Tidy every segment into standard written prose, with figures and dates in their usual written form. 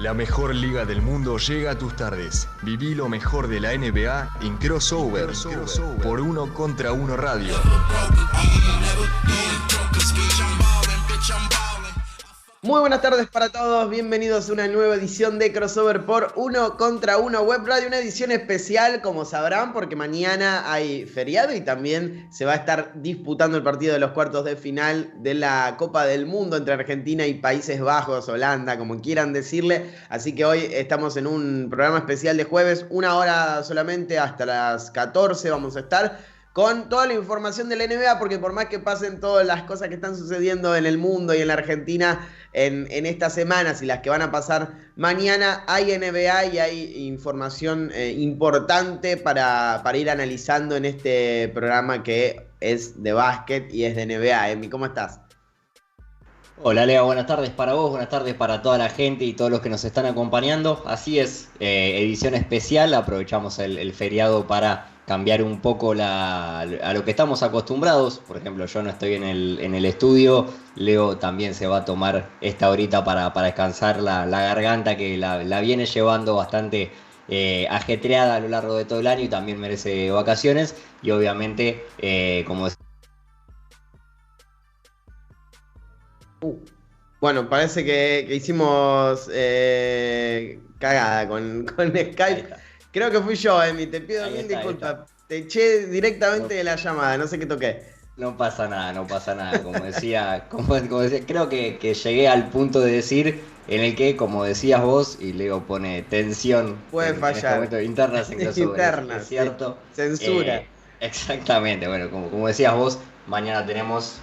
La mejor liga del mundo llega a tus tardes. Viví lo mejor de la NBA en Crossover, por Uno Contra Uno Radio. Muy buenas tardes para todos, bienvenidos a una nueva edición de Crossover por Uno Contra Uno Web Radio, una edición especial, como sabrán, porque mañana hay feriado y también se va a estar disputando el partido de los cuartos de final de la Copa del Mundo entre Argentina y Países Bajos, Holanda, como quieran decirle. Así que hoy estamos en un programa especial de jueves, una hora solamente, hasta las 14 vamos a estar con toda la información de la NBA, porque por más que pasen todas las cosas que están sucediendo en el mundo y en la Argentina en estas semanas y las que van a pasar mañana, hay NBA y hay información importante para ir analizando en este programa que es de básquet y es de NBA. Emi, ¿cómo estás? Hola Leo, buenas tardes para vos, buenas tardes para toda la gente y todos los que nos están acompañando. Así es, edición especial, aprovechamos el feriado para cambiar un poco a lo que estamos acostumbrados. Por ejemplo, yo no estoy en el estudio, Leo también se va a tomar esta horita para descansar la garganta, que la viene llevando bastante ajetreada a lo largo de todo el año y también merece vacaciones. Y obviamente, como Bueno, parece que hicimos cagada con Skype. Creo que fui yo, Emi, te pido mil disculpas. Te eché directamente de la llamada, no sé qué toqué. No pasa nada. Como decía, creo que llegué al punto de decir en el que, como decías vos, y Leo pone tensión. Puede fallar. En este momento, internas en Crossover. Internas, es cierto. Sí. Censura. Exactamente, bueno, como decías vos, mañana tenemos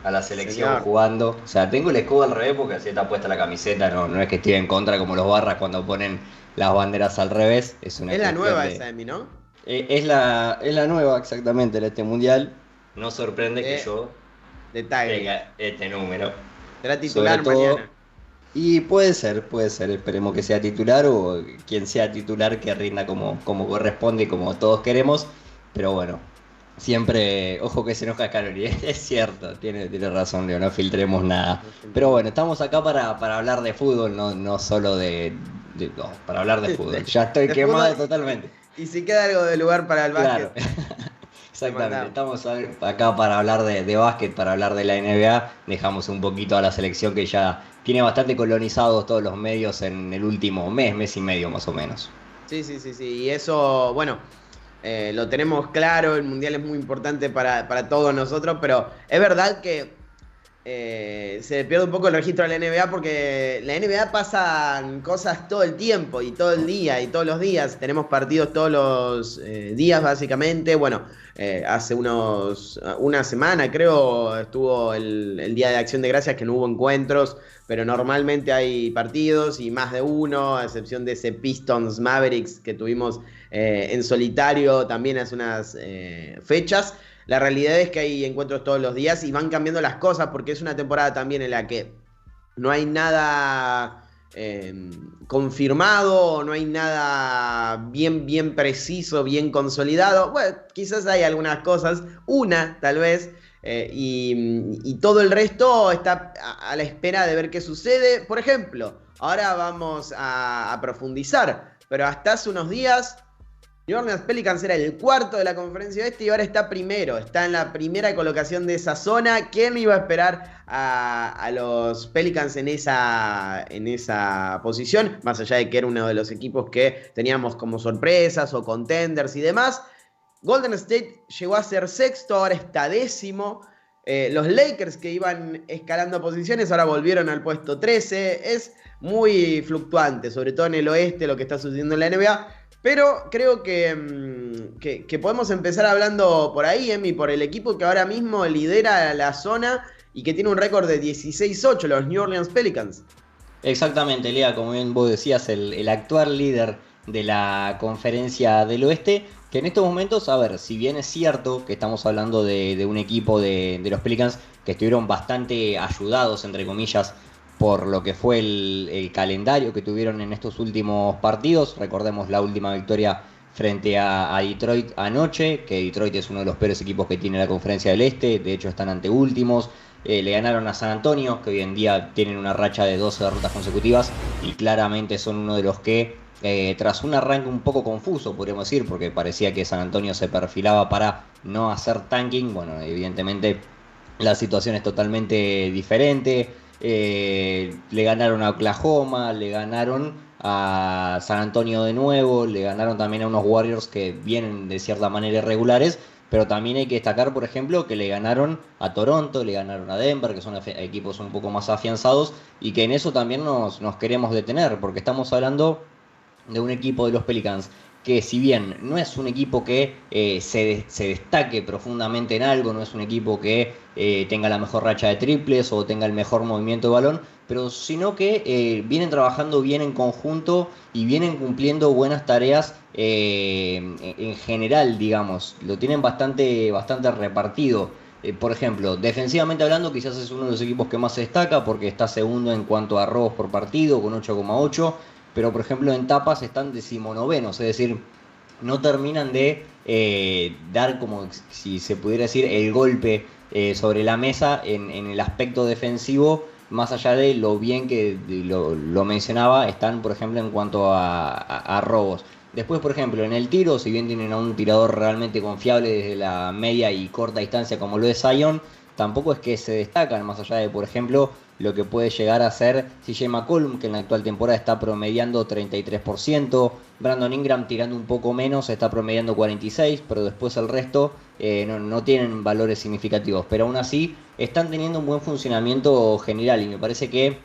a la selección Señor. Jugando. O sea, tengo el escudo al revés porque así está puesta la camiseta, no es que estoy en contra como los barras cuando ponen las banderas al revés. Es la nueva esa, Emi, ¿no? Es la nueva, exactamente, en este mundial. No sorprende que yo tenga este número. Será titular mañana. Y puede ser, esperemos que sea titular o quien sea titular que rinda como corresponde y como todos queremos. Pero bueno, siempre, ojo que se enoja Scaloni, es cierto, tiene razón Leo, no filtremos nada. Pero bueno, estamos acá para hablar de fútbol, no solo para hablar de fútbol. Ya estoy quemado totalmente. Y si queda algo de lugar para el básquet. Claro. Exactamente, estamos acá para hablar de básquet, para hablar de la NBA. Dejamos un poquito a la selección que ya tiene bastante colonizados todos los medios en el último mes y medio más o menos. Sí, y eso, bueno, lo tenemos claro, el Mundial es muy importante para todos nosotros, pero es verdad que se pierde un poco el registro de la NBA porque la NBA pasan cosas todo el tiempo y todo el día y todos los días. Tenemos partidos todos los días básicamente. Bueno, hace una semana creo estuvo el Día de Acción de Gracias que no hubo encuentros, pero normalmente hay partidos y más de uno, a excepción de ese Pistons Mavericks que tuvimos en solitario también hace unas fechas. La realidad es que hay encuentros todos los días y van cambiando las cosas porque es una temporada también en la que no hay nada confirmado, no hay nada bien preciso, bien consolidado. Bueno, quizás hay algunas cosas, una tal vez, y todo el resto está a la espera de ver qué sucede. Por ejemplo, ahora vamos a profundizar, pero hasta hace unos días New Orleans Pelicans era el cuarto de la conferencia oeste y ahora está primero, está en la primera colocación de esa zona. ¿Quién iba a esperar a los Pelicans en esa posición? Más allá de que era uno de los equipos que teníamos como sorpresas o contenders y demás. Golden State llegó a ser sexto, ahora está décimo. Los Lakers, que iban escalando posiciones, ahora volvieron al puesto 13. Es muy fluctuante, sobre todo en el oeste, lo que está sucediendo en la NBA. Pero creo que podemos empezar hablando por ahí, Emi, por el equipo que ahora mismo lidera la zona y que tiene un récord de 16-8, los New Orleans Pelicans. Exactamente, Lea, como bien vos decías, el actual líder de la conferencia del oeste, que en estos momentos, a ver, si bien es cierto que estamos hablando de un equipo de los Pelicans que estuvieron bastante ayudados, entre comillas, por lo que fue el calendario que tuvieron en estos últimos partidos. Recordemos la última victoria frente a Detroit anoche, que Detroit es uno de los peores equipos que tiene la conferencia del Este, de hecho están anteúltimos. le ganaron a San Antonio, que hoy en día tienen una racha de 12 derrotas consecutivas y claramente son uno de los que, tras un arranque un poco confuso, podríamos decir, porque parecía que San Antonio se perfilaba para no hacer tanking, bueno, evidentemente la situación es totalmente diferente. Le ganaron a Oklahoma, le ganaron a San Antonio de nuevo, le ganaron también a unos Warriors que vienen de cierta manera irregulares, pero también hay que destacar, por ejemplo, que le ganaron a Toronto, le ganaron a Denver, que son equipos un poco más afianzados, y que en eso también nos queremos detener, porque estamos hablando de un equipo de los Pelicans que, si bien no es un equipo que se destaque profundamente en algo, no es un equipo que tenga la mejor racha de triples o tenga el mejor movimiento de balón, pero sino que vienen trabajando bien en conjunto y vienen cumpliendo buenas tareas en general, digamos, lo tienen bastante repartido. Por ejemplo, defensivamente hablando, quizás es uno de los equipos que más se destaca porque está segundo en cuanto a robos por partido con 8,8, pero por ejemplo en tapas están decimonovenos, es decir, no terminan de dar, como si se pudiera decir, el golpe sobre la mesa en el aspecto defensivo, más allá de lo bien que lo mencionaba, están por ejemplo en cuanto a robos. Después, por ejemplo, en el tiro, si bien tienen a un tirador realmente confiable desde la media y corta distancia como lo es Zion, tampoco es que se destacan, más allá de, por ejemplo, lo que puede llegar a ser CJ McCollum, que en la actual temporada está promediando 33%, Brandon Ingram tirando un poco menos, está promediando 46%, pero después el resto no tienen valores significativos, pero aún así están teniendo un buen funcionamiento general, y me parece que,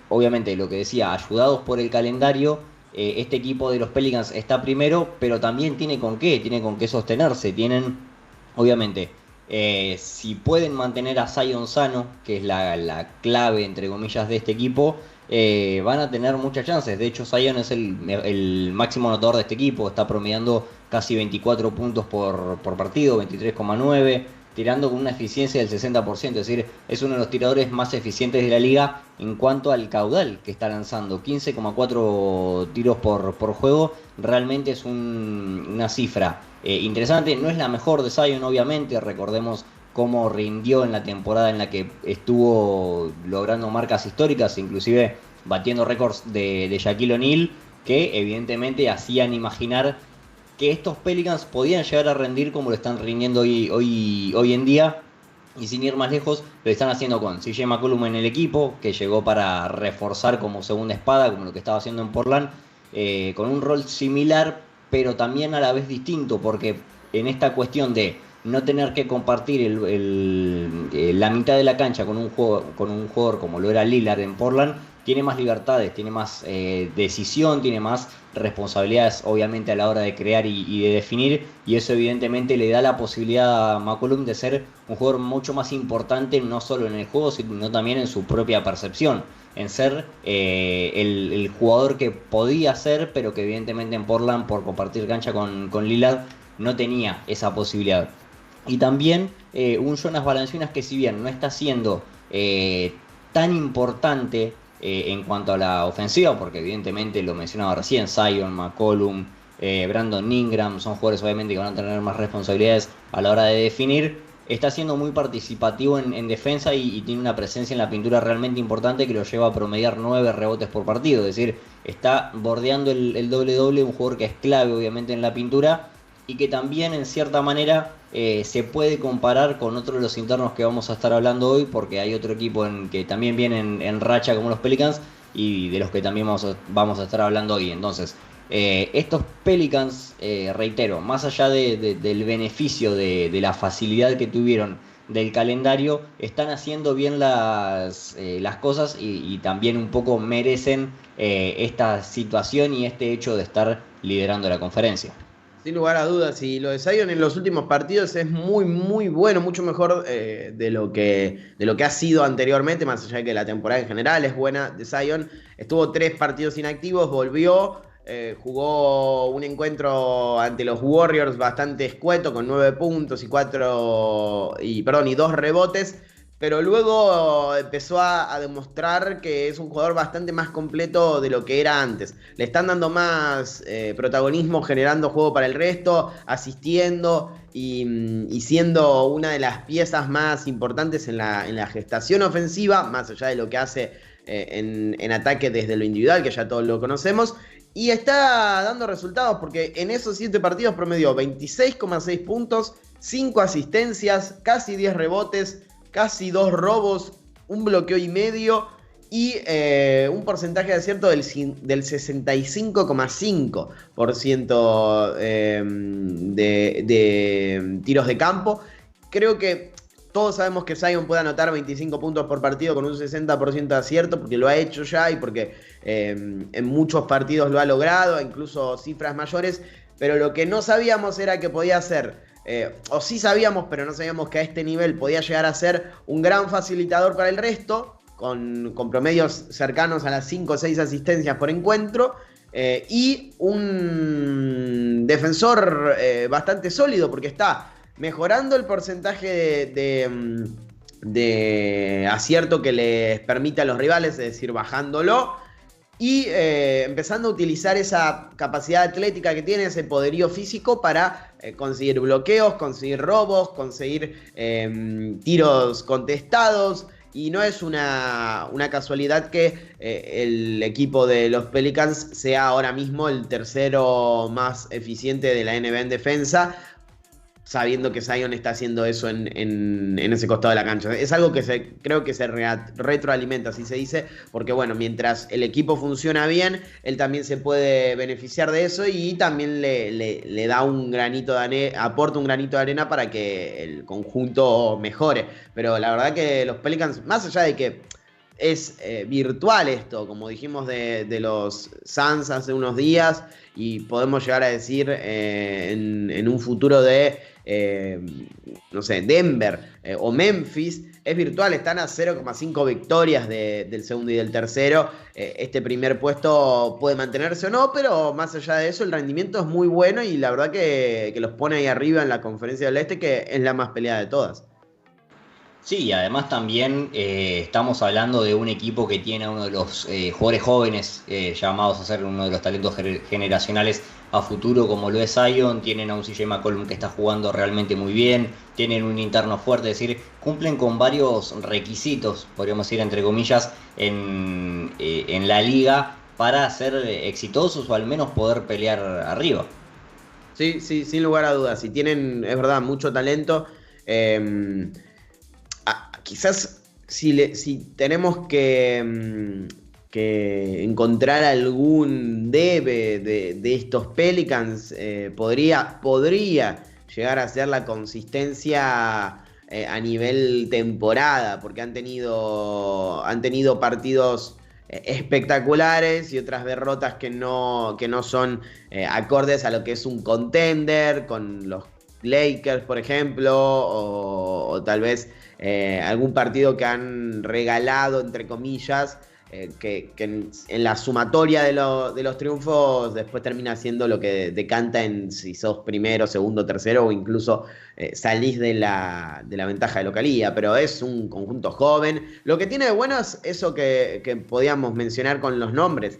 obviamente, lo que decía, ayudados por el calendario, este equipo de los Pelicans está primero, pero también tiene con qué sostenerse. Tienen, obviamente, si pueden mantener a Zion sano, que es la clave, entre comillas, de este equipo, van a tener muchas chances. De hecho, Zion es el máximo anotador de este equipo, está promediando casi 24 puntos por partido, 23,9, tirando con una eficiencia del 60%, es decir, es uno de los tiradores más eficientes de la liga en cuanto al caudal que está lanzando, 15,4 tiros por juego, realmente es una cifra interesante. No es la mejor de Zion, obviamente, recordemos cómo rindió en la temporada en la que estuvo logrando marcas históricas, inclusive batiendo récords de Shaquille O'Neal, que evidentemente hacían imaginar que estos Pelicans podían llegar a rendir como lo están rindiendo hoy en día. Y sin ir más lejos, lo están haciendo con CJ McCollum en el equipo, que llegó para reforzar como segunda espada, como lo que estaba haciendo en Portland, con un rol similar, pero también a la vez distinto, porque en esta cuestión de no tener que compartir la mitad de la cancha con un jugador como lo era Lillard en Portland, tiene más libertades, tiene más decisión, tiene más responsabilidades, obviamente, a la hora de crear y de definir, y eso evidentemente le da la posibilidad a McCollum de ser un jugador mucho más importante, no solo en el juego, sino también en su propia percepción, en ser el jugador que podía ser, pero que evidentemente en Portland, por compartir cancha con Lillard, no tenía esa posibilidad. Y también un Jonas Valanciunas que, si bien no está siendo tan importante en cuanto a la ofensiva, porque evidentemente lo mencionaba recién, Zion, McCollum, Brandon Ingram, son jugadores obviamente que van a tener más responsabilidades a la hora de definir, está siendo muy participativo en defensa y tiene una presencia en la pintura realmente importante que lo lleva a promediar 9 rebotes por partido, es decir, está bordeando el doble-doble, un jugador que es clave obviamente en la pintura y que también en cierta manera se puede comparar con otro de los internos que vamos a estar hablando hoy, porque hay otro equipo que también viene en racha como los Pelicans y de los que también vamos a estar hablando hoy. Entonces, estos Pelicans, reitero, más allá del beneficio de la facilidad que tuvieron del calendario, están haciendo bien las cosas y también un poco merecen esta situación y este hecho de estar liderando la conferencia. Sin lugar a dudas, y lo de Zion en los últimos partidos es muy, muy bueno, mucho mejor de lo que ha sido anteriormente, más allá de que la temporada en general es buena de Zion. Estuvo 3 partidos inactivos, volvió, jugó un encuentro ante los Warriors bastante escueto, con 9 puntos y 2 rebotes, pero luego empezó a demostrar que es un jugador bastante más completo de lo que era antes. Le están dando más protagonismo, generando juego para el resto, asistiendo y siendo una de las piezas más importantes en la gestación ofensiva, más allá de lo que hace en ataque desde lo individual, que ya todos lo conocemos. Y está dando resultados porque en esos 7 partidos promedió 26,6 puntos, 5 asistencias, casi 10 rebotes, casi 2 robos, un bloqueo y medio y un porcentaje de acierto del 65,5% de tiros de campo. Creo que todos sabemos que Zion puede anotar 25 puntos por partido con un 60% de acierto, porque lo ha hecho ya y porque en muchos partidos lo ha logrado, incluso cifras mayores, pero lo que no sabíamos era que podía hacer... o sí sabíamos, pero no sabíamos que a este nivel podía llegar a ser un gran facilitador para el resto, con promedios cercanos a las 5 o 6 asistencias por encuentro, y un defensor bastante sólido, porque está mejorando el porcentaje de acierto que les permite a los rivales, es decir, bajándolo, y empezando a utilizar esa capacidad atlética que tiene, ese poderío físico para conseguir bloqueos, conseguir robos, conseguir tiros contestados. Y no es una casualidad que el equipo de los Pelicans sea ahora mismo el tercero más eficiente de la NBA en defensa, sabiendo que Zion está haciendo eso en ese costado de la cancha. Es algo que creo que se retroalimenta, así se dice, porque bueno, mientras el equipo funciona bien, él también se puede beneficiar de eso y también le da un granito de aporta un granito de arena para que el conjunto mejore. Pero la verdad que los Pelicans, más allá de que es virtual esto, como dijimos de los Suns hace unos días, y podemos llegar a decir en un futuro de no sé, Denver o Memphis, es virtual, están a 0,5 victorias del segundo y del tercero. Este primer puesto puede mantenerse o no, pero más allá de eso el rendimiento es muy bueno y la verdad que los pone ahí arriba en la Conferencia del Este, que es la más peleada de todas. Sí, y además también estamos hablando de un equipo que tiene a uno de los jugadores jóvenes llamados a ser uno de los talentos generacionales a futuro, como lo es Zion. Tienen a un CJ McCollum que está jugando realmente muy bien, tienen un interno fuerte, es decir, cumplen con varios requisitos, podríamos decir entre comillas, en la liga para ser exitosos o al menos poder pelear arriba. Sí, sin lugar a dudas, y tienen, es verdad, mucho talento. Quizás si tenemos que encontrar algún debe de estos Pelicans, podría llegar a ser la consistencia a nivel temporada, porque han tenido partidos espectaculares y otras derrotas que no son acordes a lo que es un contender, con los Lakers, por ejemplo, o tal vez algún partido que han regalado, entre comillas, que en la sumatoria de los triunfos después termina siendo lo que decanta en si sos primero, segundo, tercero, o incluso salís de la ventaja de localía. Pero es un conjunto joven. Lo que tiene de bueno es eso que podíamos mencionar con los nombres.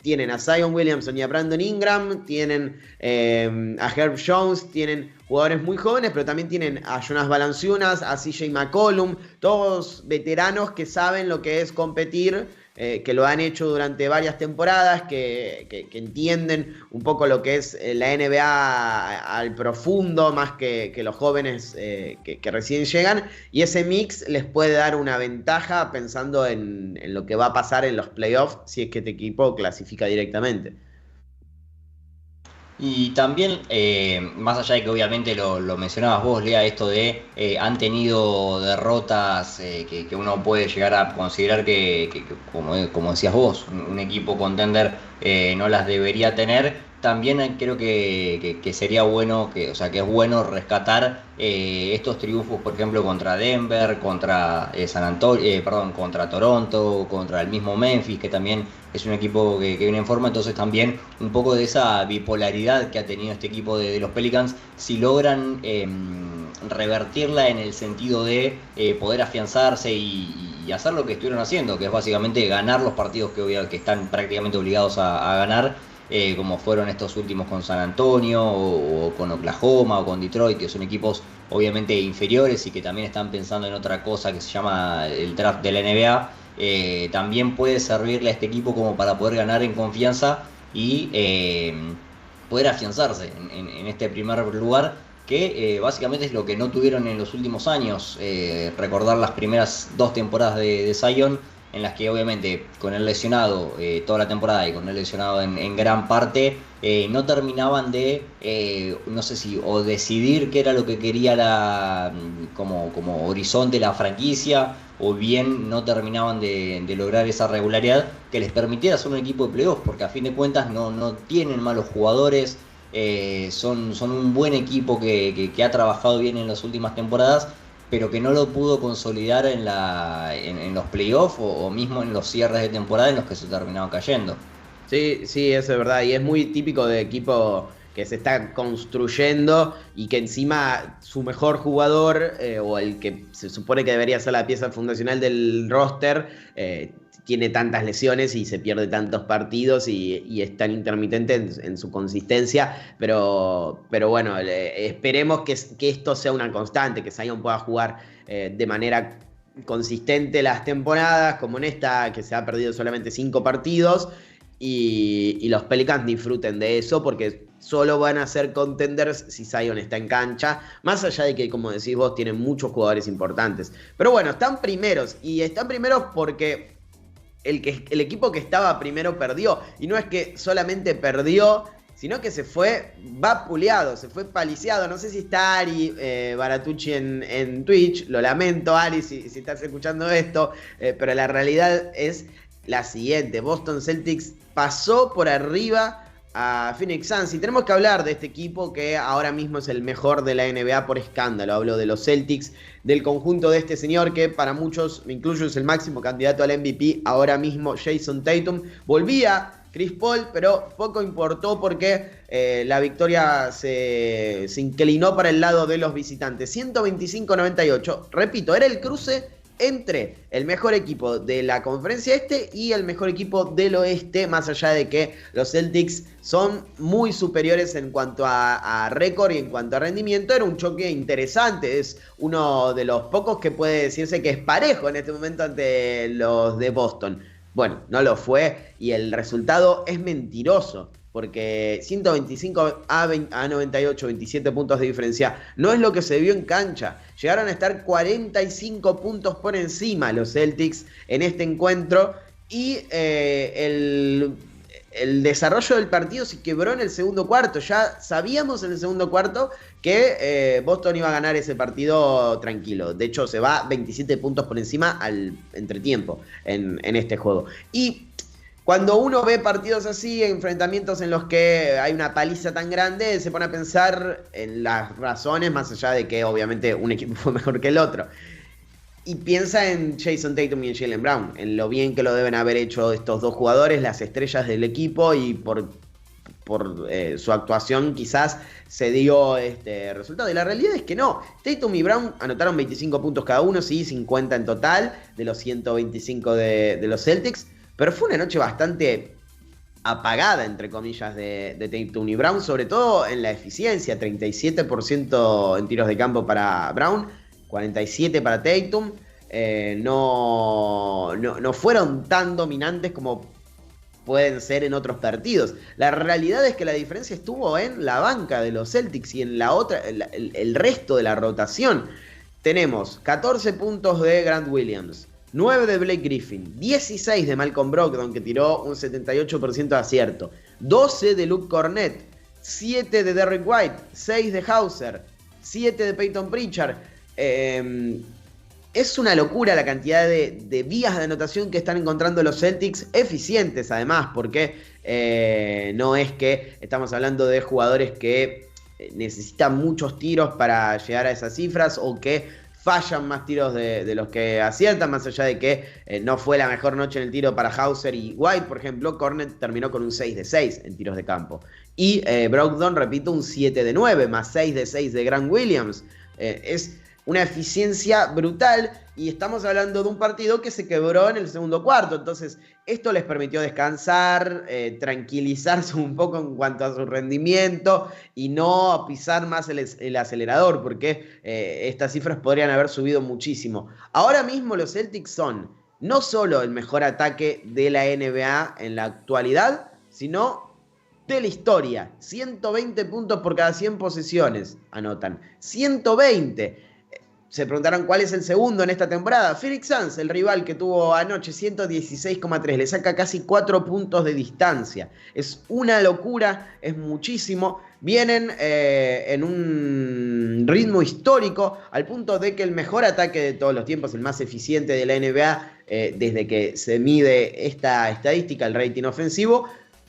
Tienen a Zion Williamson y a Brandon Ingram, tienen a Herb Jones, tienen jugadores muy jóvenes, pero también tienen a Jonas Valanciunas, a CJ McCollum, todos veteranos que saben lo que es competir, que lo han hecho durante varias temporadas, que entienden un poco lo que es la NBA al profundo, más que los jóvenes que recién llegan, y ese mix les puede dar una ventaja pensando en lo que va a pasar en los playoffs si es que este equipo clasifica directamente. Y también, más allá de que obviamente lo mencionabas vos, Lea, esto de han tenido derrotas que uno puede llegar a considerar que como decías vos, un equipo contender no las debería tener. También creo que sería bueno, que es bueno rescatar estos triunfos, por ejemplo, contra Denver, contra contra Toronto, contra el mismo Memphis, que también es un equipo que viene en forma. Entonces también un poco de esa bipolaridad que ha tenido este equipo de los Pelicans, si logran revertirla en el sentido de poder afianzarse y hacer lo que estuvieron haciendo, que es básicamente ganar los partidos que están prácticamente obligados a ganar, como fueron estos últimos con San Antonio o con Oklahoma o con Detroit, que son equipos obviamente inferiores y que también están pensando en otra cosa que se llama el draft de la NBA. También puede servirle a este equipo como para poder ganar en confianza y poder afianzarse en este primer lugar, que básicamente es lo que no tuvieron en los últimos años. Recordar las primeras 2 temporadas de Zion, en las que obviamente con el lesionado toda la temporada y con el lesionado en gran parte, no terminaban de, no sé si, o decidir qué era lo que quería como horizonte la franquicia, o bien no terminaban de lograr esa regularidad que les permitiera ser un equipo de playoffs, porque a fin de cuentas no tienen malos jugadores, son un buen equipo que ha trabajado bien en las últimas temporadas, pero que no lo pudo consolidar en los playoffs o mismo en los cierres de temporada en los que se terminaban cayendo. Sí, sí, eso es verdad, y es muy típico de equipo que se está construyendo y que encima su mejor jugador, o el que se supone que debería ser la pieza fundacional del roster, tiene tantas lesiones y se pierde tantos partidos y es tan intermitente en su consistencia, pero bueno, esperemos que esto sea una constante, que Zion pueda jugar de manera consistente las temporadas, como en esta, que se ha perdido solamente 5 partidos, y los Pelicans disfruten de eso, porque solo van a ser contenders si Zion está en cancha, más allá de que, como decís vos, tienen muchos jugadores importantes. Pero bueno, están primeros, y están primeros porque el equipo que estaba primero perdió, y no es que solamente perdió, sino que se fue vapuleado, se fue paliciado. No sé si está Ari Baratucci en Twitch, lo lamento, Ari, si estás escuchando esto, pero la realidad es la siguiente: Boston Celtics pasó por arriba a Phoenix Suns, y tenemos que hablar de este equipo que ahora mismo es el mejor de la NBA por escándalo. Hablo de los Celtics, del conjunto de este señor que para muchos, me incluyo, es el máximo candidato al MVP ahora mismo, Jason Tatum. Volvía Chris Paul, pero poco importó porque la victoria se inclinó para el lado de los visitantes, 125-98. Repito, era el cruce entre el mejor equipo de la conferencia este y el mejor equipo del oeste, más allá de que los Celtics son muy superiores en cuanto a récord y en cuanto a rendimiento. Era un choque interesante, es uno de los pocos que puede decirse que es parejo en este momento ante los de Boston. Bueno, no lo fue, y el resultado es mentiroso, porque 125 a 98, 27 puntos de diferencia, no es lo que se vio en cancha. Llegaron a estar 45 puntos por encima los Celtics en este encuentro, y el desarrollo del partido se quebró en el segundo cuarto. Ya sabíamos en el segundo cuarto que Boston iba a ganar ese partido tranquilo. De hecho, se va 27 puntos por encima al entretiempo en este juego. Y cuando uno ve partidos así, enfrentamientos en los que hay una paliza tan grande, se pone a pensar en las razones, más allá de que obviamente un equipo fue mejor que el otro. Y piensa en Jason Tatum y en Jaylen Brown, en lo bien que lo deben haber hecho estos dos jugadores, las estrellas del equipo, y por su actuación quizás se dio este resultado. Y la realidad es que no. Tatum y Brown anotaron 25 puntos cada uno, sí, 50 en total de los 125 de los Celtics. Pero fue una noche bastante apagada, entre comillas, de Tatum y Brown, sobre todo en la eficiencia: 37% en tiros de campo para Brown, 47% para Tatum. No fueron tan dominantes como pueden ser en otros partidos. La realidad es que la diferencia estuvo en la banca de los Celtics y en la otra, el resto de la rotación. Tenemos 14 puntos de Grant Williams, 9 de Blake Griffin, 16 de Malcolm Brogdon, que tiró un 78% de acierto, 12 de Luke Cornett, 7 de Derrick White, 6 de Hauser, 7 de Peyton Pritchard. Es una locura la cantidad de vías de anotación que están encontrando los Celtics, eficientes además, porque no es que estamos hablando de jugadores que necesitan muchos tiros para llegar a esas cifras, o que fallan más tiros de los que aciertan, más allá de que no fue la mejor noche en el tiro para Hauser y White, por ejemplo. Cornett terminó con un 6 de 6 en tiros de campo. Y Brogdon, repito, un 7 de 9, más 6 de 6 de Grant Williams. Es una eficiencia brutal y estamos hablando de un partido que se quebró en el segundo cuarto. Entonces, esto les permitió descansar, tranquilizarse un poco en cuanto a su rendimiento y no pisar más el acelerador, porque estas cifras podrían haber subido muchísimo. Ahora mismo los Celtics son no solo el mejor ataque de la NBA en la actualidad, sino de la historia. 120 puntos por cada 100 posesiones anotan. 120. Se preguntaron cuál es el segundo en esta temporada. Phoenix Suns, el rival que tuvo anoche, 116,3. Le saca casi 4 puntos de distancia. Es una locura, es muchísimo. Vienen en un ritmo histórico, al punto de que el mejor ataque de todos los tiempos, el más eficiente de la NBA, desde que se mide esta estadística, el rating ofensivo,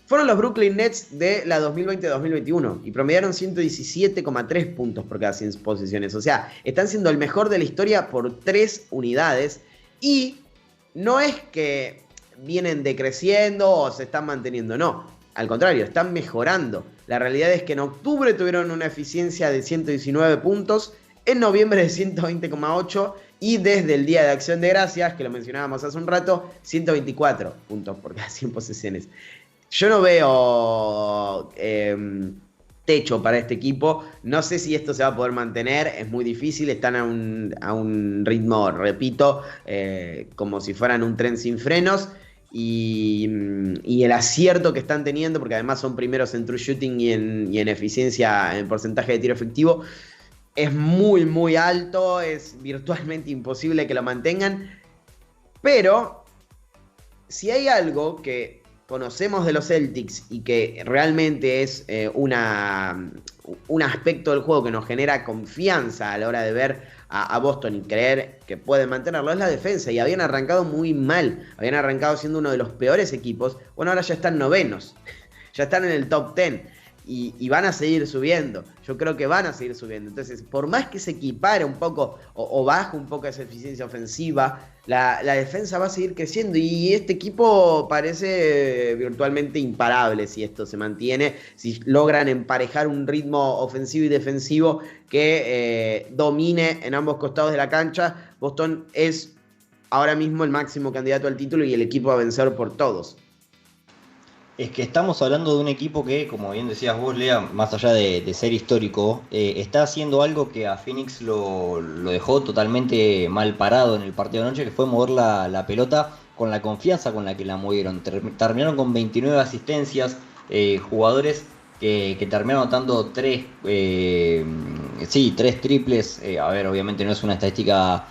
fueron los Brooklyn Nets de la 2020-2021 y promediaron 117,3 puntos por cada 100 posiciones. O sea, están siendo el mejor de la historia por 3 unidades y no es que vienen decreciendo o se están manteniendo, no. Al contrario, están mejorando. La realidad es que en octubre tuvieron una eficiencia de 119 puntos, en noviembre de 120,8 y desde el Día de Acción de Gracias, que lo mencionábamos hace un rato, 124 puntos por cada 100 posesiones. Yo no veo techo para este equipo. No sé si esto se va a poder mantener. Es muy difícil. Están a un ritmo, repito, como si fueran un tren sin frenos. Y el acierto que están teniendo, porque además son primeros en true shooting y en eficiencia, en porcentaje de tiro efectivo, es muy, muy alto. Es virtualmente imposible que lo mantengan. Pero si hay algo que conocemos de los Celtics y que realmente es un aspecto del juego que nos genera confianza a la hora de ver a Boston y creer que pueden mantenerlo, es la defensa. Y habían arrancado muy mal, habían arrancado siendo uno de los peores equipos. Bueno, ahora ya están novenos, ya están en el top 10 y van a seguir subiendo. Yo creo que van a seguir subiendo. Entonces, por más que se equipare un poco o baje un poco esa eficiencia ofensiva, la defensa va a seguir creciendo y este equipo parece virtualmente imparable si esto se mantiene, si logran emparejar un ritmo ofensivo y defensivo que domine en ambos costados de la cancha. Boston es ahora mismo el máximo candidato al título y el equipo a vencer por todos. Es que estamos hablando de un equipo que, como bien decías vos, Lea, más allá de ser histórico, está haciendo algo que a Phoenix lo dejó totalmente mal parado en el partido de anoche, que fue mover la pelota con la confianza con la que la movieron. Terminaron con 29 asistencias, jugadores que terminaron anotando 3 triples. A ver, obviamente no es una estadística,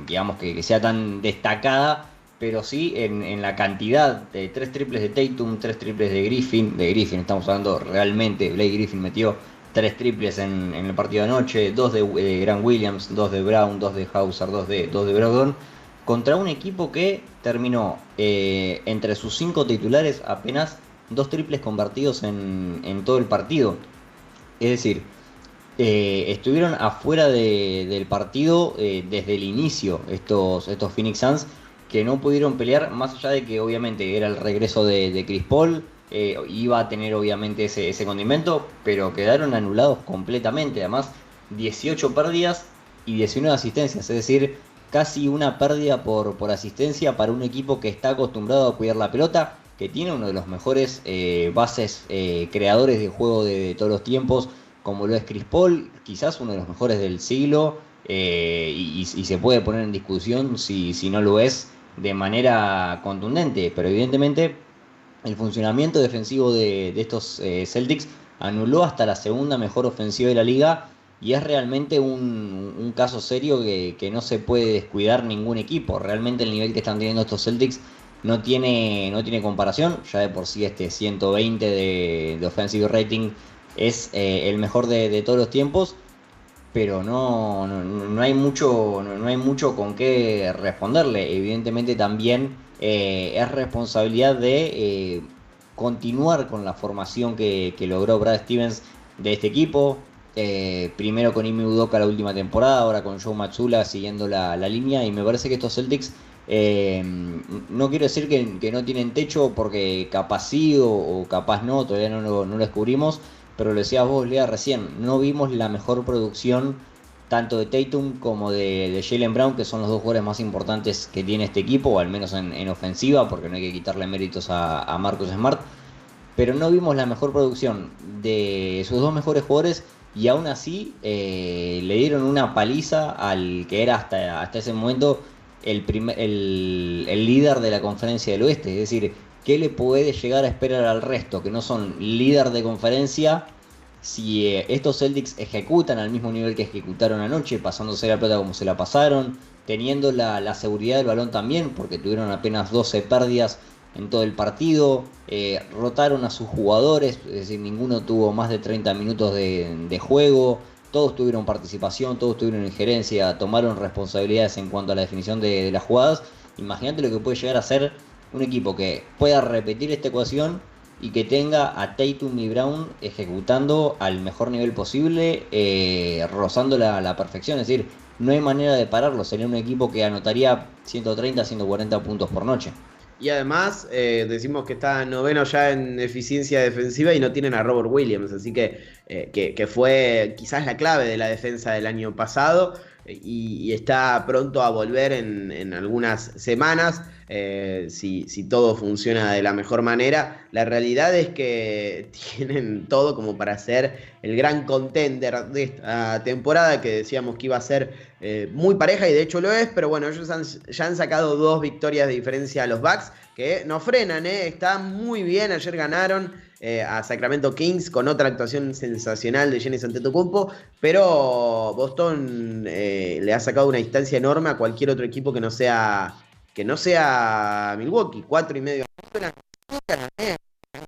digamos, que sea tan destacada, pero sí en la cantidad de 3 triples de Tatum, 3 triples de Griffin, estamos hablando realmente, Blake Griffin metió 3 triples en el partido de anoche, 2 de Grant Williams, 2 de Brown, 2 de Hauser, 2 de Brogdon, contra un equipo que terminó entre sus 5 titulares apenas 2 triples convertidos en todo el partido. Es decir, estuvieron afuera del partido desde el inicio estos Phoenix Suns, que no pudieron pelear, más allá de que obviamente era el regreso de Chris Paul, iba a tener obviamente ese condimento, pero quedaron anulados completamente. Además, 18 pérdidas y 19 asistencias, es decir, casi una pérdida por asistencia para un equipo que está acostumbrado a cuidar la pelota, que tiene uno de los mejores bases creadores de juego de todos los tiempos, como lo es Chris Paul, quizás uno de los mejores del siglo, y se puede poner en discusión si no lo es de manera contundente, pero evidentemente el funcionamiento defensivo de estos Celtics anuló hasta la segunda mejor ofensiva de la liga, y es realmente un caso serio que no se puede descuidar ningún equipo. Realmente el nivel que están teniendo estos Celtics no tiene comparación. Ya de por sí este 120 de offensive rating es el mejor de todos los tiempos, pero no hay mucho con qué responderle. Evidentemente también es responsabilidad de continuar con la formación que logró Brad Stevens de este equipo. Primero con Ime Udoka la última temporada, ahora con Joe Mazzulla siguiendo la línea, y me parece que estos Celtics, no quiero decir que no tienen techo, porque capaz sí o capaz no, todavía no lo descubrimos, pero lo decías vos, Lea, recién, no vimos la mejor producción tanto de Tatum como de Jaylen Brown, que son los dos jugadores más importantes que tiene este equipo, o al menos en ofensiva, porque no hay que quitarle méritos a Marcus Smart. Pero no vimos la mejor producción de sus dos mejores jugadores y aún así le dieron una paliza al que era hasta ese momento el líder de la conferencia del oeste. Es decir, ¿qué le puede llegar a esperar al resto? Que no son líder de conferencia. Si estos Celtics ejecutan al mismo nivel que ejecutaron anoche, pasándose la pelota como se la pasaron, teniendo la seguridad del balón también, porque tuvieron apenas 12 pérdidas en todo el partido, rotaron a sus jugadores, es decir, ninguno tuvo más de 30 minutos de juego, todos tuvieron participación, todos tuvieron injerencia, tomaron responsabilidades en cuanto a la definición de las jugadas. Imagínate lo que puede llegar a ser un equipo que pueda repetir esta ecuación y que tenga a Tatum y Brown ejecutando al mejor nivel posible, rozando la perfección. Es decir, no hay manera de pararlo, sería un equipo que anotaría 130, 140 puntos por noche. Y además decimos que está noveno ya en eficiencia defensiva y no tienen a Robert Williams, así que fue quizás la clave de la defensa del año pasado y está pronto a volver en algunas semanas si todo funciona de la mejor manera. La realidad es que tienen todo como para ser el gran contender de esta temporada, que decíamos que iba a ser muy pareja y de hecho lo es, pero bueno, ellos ya han sacado 2 victorias de diferencia a los Bucks, que no frenan, están muy bien. Ayer ganaron a Sacramento Kings con otra actuación sensacional de Giannis Antetokounmpo, pero Boston le ha sacado una distancia enorme a cualquier otro equipo que no sea Milwaukee. 4.5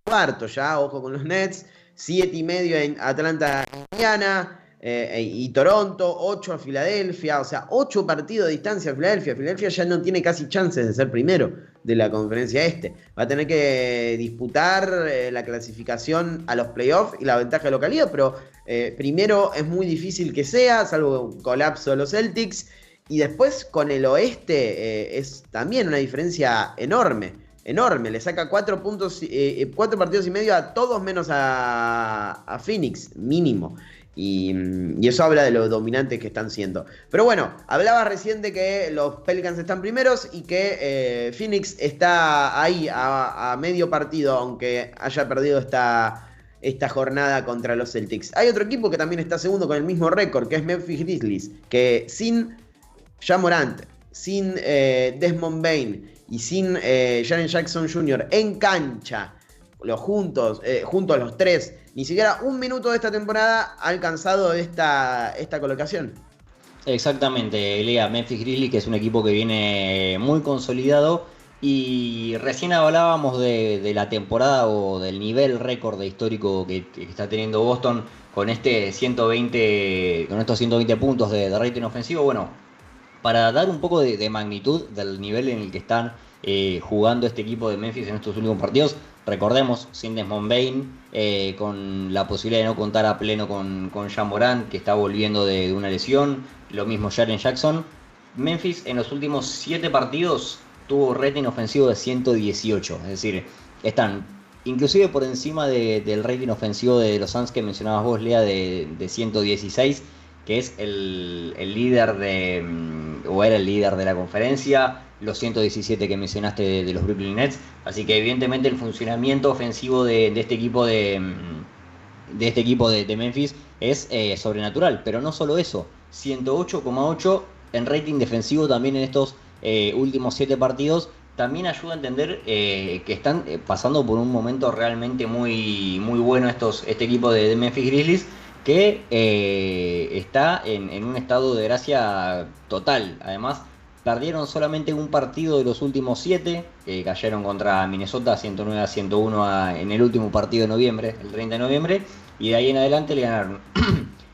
cuarto ya, ojo con los Nets, 7.5 en Atlanta, Indiana y Toronto, 8 a Filadelfia, o sea, 8 partidos de distancia a Filadelfia. Filadelfia ya no tiene casi chances de ser primero de la conferencia este. Va a tener que disputar la clasificación a los playoffs y la ventaja de localidad, pero primero es muy difícil que sea, salvo un colapso de los Celtics. Y después con el oeste es también una diferencia enorme. Le saca 4 partidos y medio a todos menos a Phoenix, mínimo. Y eso habla de lo dominantes que están siendo. Pero bueno, hablaba recién de que los Pelicans están primeros y que Phoenix está ahí a medio partido, aunque haya perdido esta jornada contra los Celtics. Hay otro equipo que también está segundo con el mismo récord, que es Memphis Grizzlies, que sin Ja Morant, sin Desmond Bane y sin Jaren Jackson Jr. en cancha, juntos los tres, ni siquiera un minuto de esta temporada ha alcanzado esta colocación. Exactamente, Lea, Memphis Grizzlies, que es un equipo que viene muy consolidado, y recién hablábamos de la temporada o del nivel récord de histórico que está teniendo Boston con estos 120 puntos de rating ofensivo. Bueno, para dar un poco de magnitud del nivel en el que están jugando este equipo de Memphis en estos últimos partidos, recordemos, sin Desmond Bane, con la posibilidad de no contar a pleno con Ja Morant, que está volviendo de una lesión, lo mismo Jaren Jackson. Memphis en los últimos 7 partidos tuvo rating ofensivo de 118, es decir, están inclusive por encima del rating ofensivo de los Suns que mencionabas vos, Lea, de 116, que es el líder o era el líder de la conferencia, los 117 que mencionaste de los Brooklyn Nets. Así que evidentemente el funcionamiento ofensivo de este equipo de Memphis es sobrenatural, pero no solo eso, 108,8 en rating defensivo también en estos últimos 7 partidos. También ayuda a entender que están pasando por un momento realmente muy, muy bueno este equipo de Memphis Grizzlies, que está en un estado de gracia total. Además, perdieron solamente un partido de los últimos 7, que cayeron contra Minnesota 109-101 en el último partido de noviembre, el 30 de noviembre, y de ahí en adelante le ganaron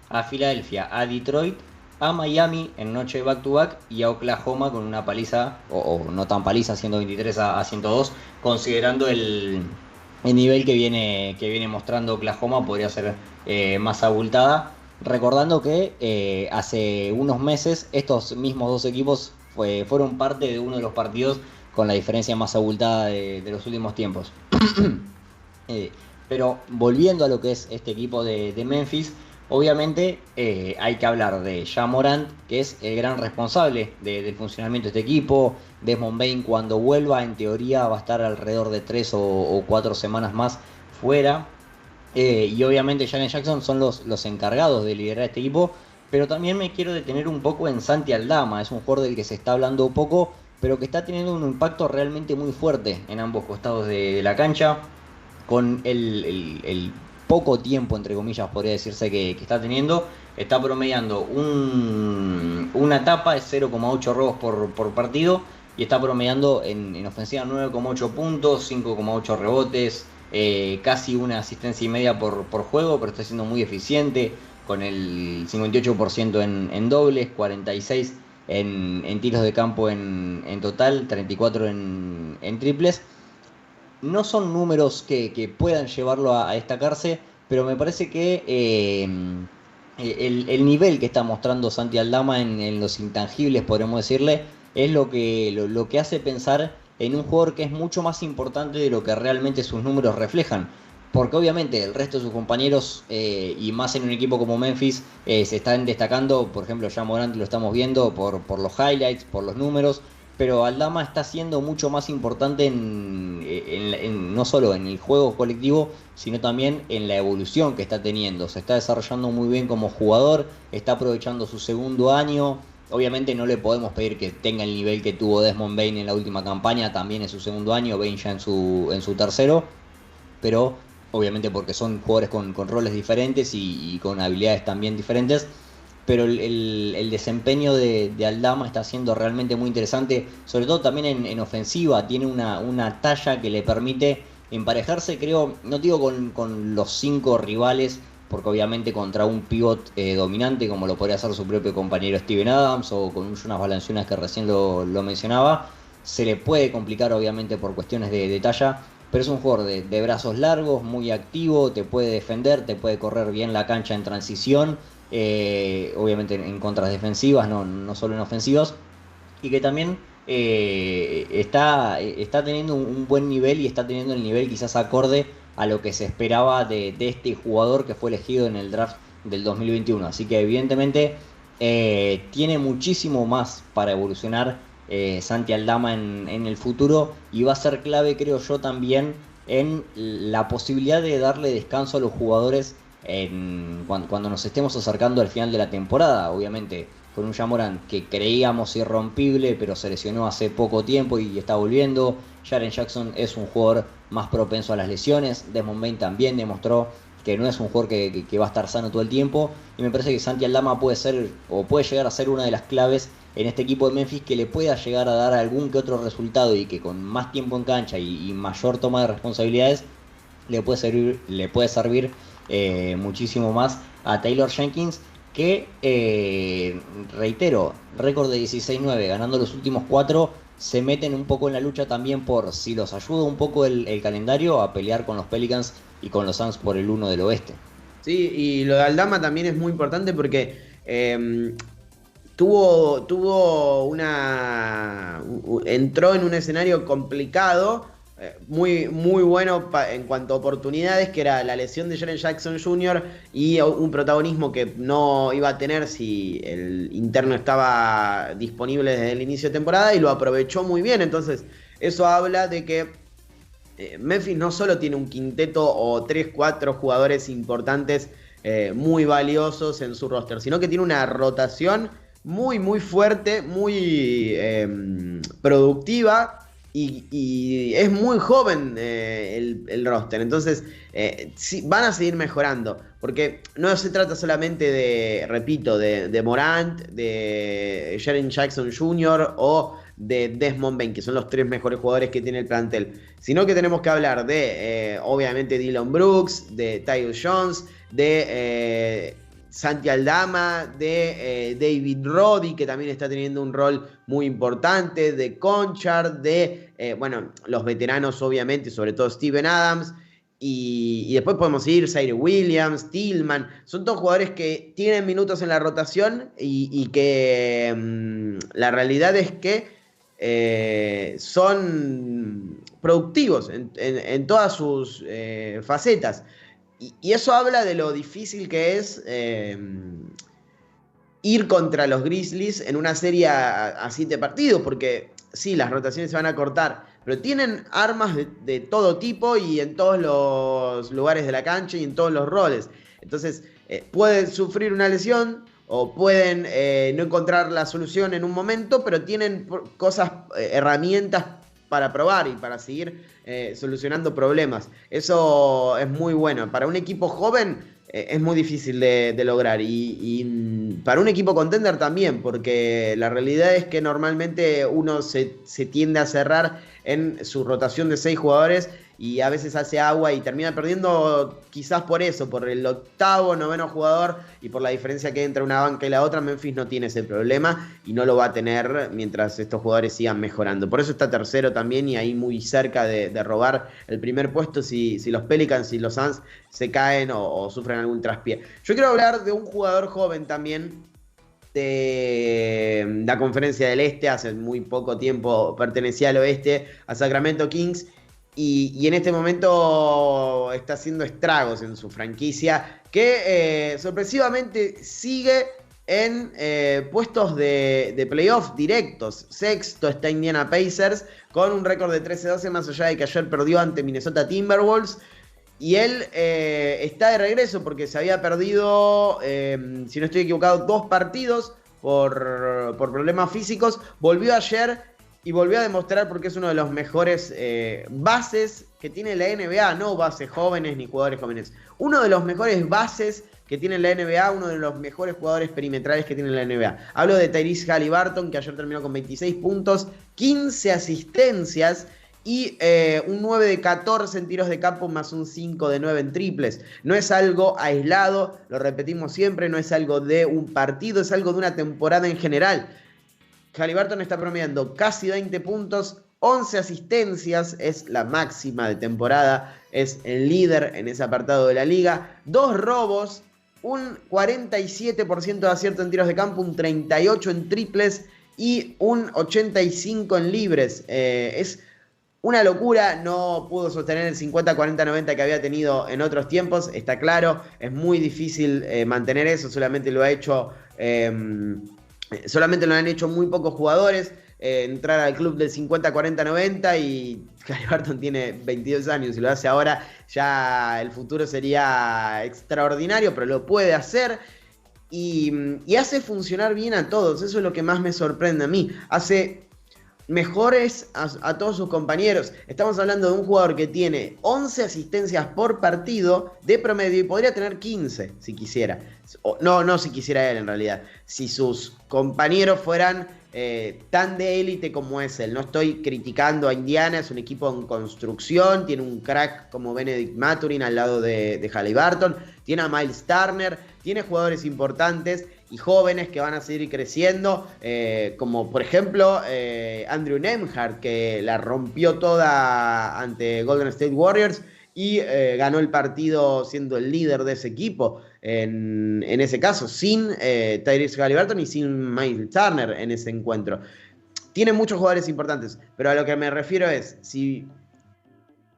a Filadelfia, a Detroit, a Miami en noche de back-to-back y a Oklahoma con una paliza, o no tan paliza, 123-102, considerando el nivel que viene mostrando Oklahoma. Podría ser más abultada, recordando que hace unos meses estos mismos dos equipos fueron parte de uno de los partidos con la diferencia más abultada de los últimos tiempos. Pero volviendo a lo que es este equipo de Memphis, Obviamente hay que hablar de Ja Morant, que es el gran responsable del funcionamiento de este equipo. Desmond Bane, cuando vuelva, en teoría va a estar alrededor de 3 o 4 semanas más fuera. Y obviamente Jaren Jackson son los encargados de liderar este equipo. Pero también me quiero detener un poco en Santi Aldama. Es un jugador del que se está hablando poco, pero que está teniendo un impacto realmente muy fuerte en ambos costados de la cancha. Con el poco tiempo, entre comillas, podría decirse que está teniendo, está promediando una etapa de 0,8 robos por partido y está promediando en ofensiva 9,8 puntos, 5,8 rebotes, casi una asistencia y media por juego, pero está siendo muy eficiente, con el 58% en dobles, 46% en tiros de campo en total, 34% en triples. No son números que puedan llevarlo a destacarse, pero me parece que el nivel que está mostrando Santi Aldama en los intangibles, podríamos decirle, es lo que hace pensar en un jugador que es mucho más importante de lo que realmente sus números reflejan. Porque obviamente el resto de sus compañeros, y más en un equipo como Memphis, se están destacando. Por ejemplo, ya Morant lo estamos viendo por los highlights, por los números, pero Aldama está siendo mucho más importante no solo en el juego colectivo, sino también en la evolución que está teniendo. Se está desarrollando muy bien como jugador, está aprovechando su segundo año. Obviamente no le podemos pedir que tenga el nivel que tuvo Desmond Bane en la última campaña, también en su segundo año, Bane ya en su tercero, pero obviamente porque son jugadores con roles diferentes y con habilidades también diferentes. Pero el desempeño de Aldama está siendo realmente muy interesante, sobre todo también en ofensiva. Tiene una talla que le permite emparejarse, creo, no digo con los 5 rivales, porque obviamente contra un pivot dominante, como lo podría hacer su propio compañero Steven Adams, o con un Jonas Valanciunas que recién lo mencionaba, se le puede complicar obviamente por cuestiones de talla, pero es un jugador de brazos largos, muy activo, te puede defender, te puede correr bien la cancha en transición, obviamente en contras defensivas, no solo en ofensivas, y que también está teniendo un buen nivel, y está teniendo el nivel quizás acorde a lo que se esperaba de este jugador que fue elegido en el draft del 2021. Así que evidentemente tiene muchísimo más para evolucionar Santi Aldama en el futuro, y va a ser clave, creo yo, también en la posibilidad de darle descanso a los jugadores cuando nos estemos acercando al final de la temporada. Obviamente con un Ja Morant que creíamos irrompible, pero se lesionó hace poco tiempo y está volviendo. Jaren Jackson es un jugador más propenso a las lesiones. Desmond Bane también demostró que no es un jugador que va a estar sano todo el tiempo. Y me parece que Santi Aldama puede ser, o puede llegar a ser, una de las claves en este equipo de Memphis, que le pueda llegar a dar algún que otro resultado, y que con más tiempo en cancha y mayor toma de responsabilidades le puede servir muchísimo más a Taylor Jenkins, que reitero, récord de 16-9, ganando los últimos 4. Se meten un poco en la lucha también por si los ayuda un poco el calendario a pelear con los Pelicans y con los Suns por el 1 del oeste. Sí, y lo de Aldama también es muy importante porque entró en un escenario complicado, muy, muy bueno en cuanto a oportunidades, que era la lesión de Jaren Jackson Jr. y un protagonismo que no iba a tener si el interno estaba disponible desde el inicio de temporada, y lo aprovechó muy bien. Entonces eso habla de que Memphis no solo tiene un quinteto o 3-4 jugadores importantes, muy valiosos en su roster, sino que tiene una rotación muy, muy fuerte, muy productiva, y es muy joven el roster. Entonces sí, van a seguir mejorando, porque no se trata solamente repito, de Morant, de Jaren Jackson Jr. o de Desmond Bane, que son los 3 mejores jugadores que tiene el plantel, sino que tenemos que hablar de obviamente Dillon Brooks, de Tyus Jones, de Santi Aldama, de David Roddy, que también está teniendo un rol muy importante, de Conchard, de los veteranos obviamente, sobre todo Steven Adams, y después podemos ir Zaire Williams, Tillman. Son todos jugadores que tienen minutos en la rotación, y que la realidad es que son productivos en todas sus facetas. Y eso habla de lo difícil que es ir contra los Grizzlies en una serie a 7 partidos, porque sí, las rotaciones se van a cortar, pero tienen armas de todo tipo y en todos los lugares de la cancha y en todos los roles. Entonces, pueden sufrir una lesión o pueden no encontrar la solución en un momento, pero tienen cosas, herramientas para probar y para seguir solucionando problemas. Eso es muy bueno. Para un equipo joven es muy difícil de lograr y para un equipo contender también, porque la realidad es que normalmente uno se tiende a cerrar en su rotación de 6 jugadores y a veces hace agua y termina perdiendo quizás por eso, por el octavo, noveno jugador y por la diferencia que hay entre una banca y la otra. Memphis no tiene ese problema y no lo va a tener mientras estos jugadores sigan mejorando. Por eso está tercero también y ahí muy cerca de robar el primer puesto si los Pelicans y los Suns se caen o sufren algún traspié. Yo quiero hablar de un jugador joven también de la Conferencia del Este. Hace muy poco tiempo pertenecía al Oeste, a Sacramento Kings, y en este momento está haciendo estragos en su franquicia, que sorpresivamente sigue en puestos de playoff directos. Sexto está Indiana Pacers con un récord de 13-12, más allá de que ayer perdió ante Minnesota Timberwolves. Y él está de regreso porque se había perdido, si no estoy equivocado, 2 partidos por problemas físicos. Volvió ayer y volvió a demostrar porque es uno de los mejores bases que tiene la NBA. No bases jóvenes ni jugadores jóvenes. Uno de los mejores bases que tiene la NBA, uno de los mejores jugadores perimetrales que tiene la NBA. Hablo de Tyrese Haliburton, que ayer terminó con 26 puntos, 15 asistencias y un 9 de 14 en tiros de campo más un 5 de 9 en triples. No es algo aislado, lo repetimos siempre, no es algo de un partido, es algo de una temporada en general. Haliburton está promediando casi 20 puntos, 11 asistencias, es la máxima de temporada, es el líder en ese apartado de la liga. 2 robos, un 47% de acierto en tiros de campo, un 38% en triples y un 85% en libres. Es una locura, no pudo sostener el 50-40-90 que había tenido en otros tiempos, está claro, es muy difícil mantener eso, solamente lo han hecho muy pocos jugadores, entrar al club del 50-40-90, y Haliburton tiene 22 años y lo hace ahora, ya el futuro sería extraordinario, pero lo puede hacer y hace funcionar bien a todos. Eso es lo que más me sorprende a mí, hace mejores a todos sus compañeros. Estamos hablando de un jugador que tiene 11 asistencias por partido de promedio y podría tener 15 si quisiera. No si quisiera él en realidad. Si sus compañeros fueran tan de élite como es él. No estoy criticando a Indiana, es un equipo en construcción, tiene un crack como Benedict Mathurin al lado de Haliburton, tiene a Miles Turner, tiene jugadores importantes y jóvenes que van a seguir creciendo, como por ejemplo Andrew Nembhard, que la rompió toda ante Golden State Warriors y ganó el partido siendo el líder de ese equipo, en ese caso, sin Tyrese Haliburton y sin Miles Turner en ese encuentro. Tiene muchos jugadores importantes, pero a lo que me refiero es, si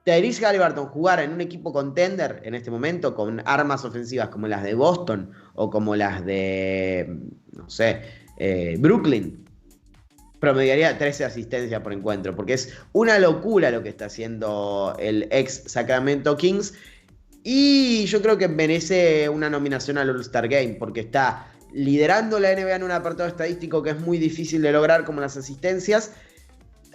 Tyrese Haliburton jugara en un equipo contender en este momento, con armas ofensivas como las de Boston o como las de, no sé, Brooklyn, promediaría 13 asistencias por encuentro, porque es una locura lo que está haciendo el ex Sacramento Kings, y yo creo que merece una nominación al All-Star Game, porque está liderando la NBA en un apartado estadístico que es muy difícil de lograr, como las asistencias,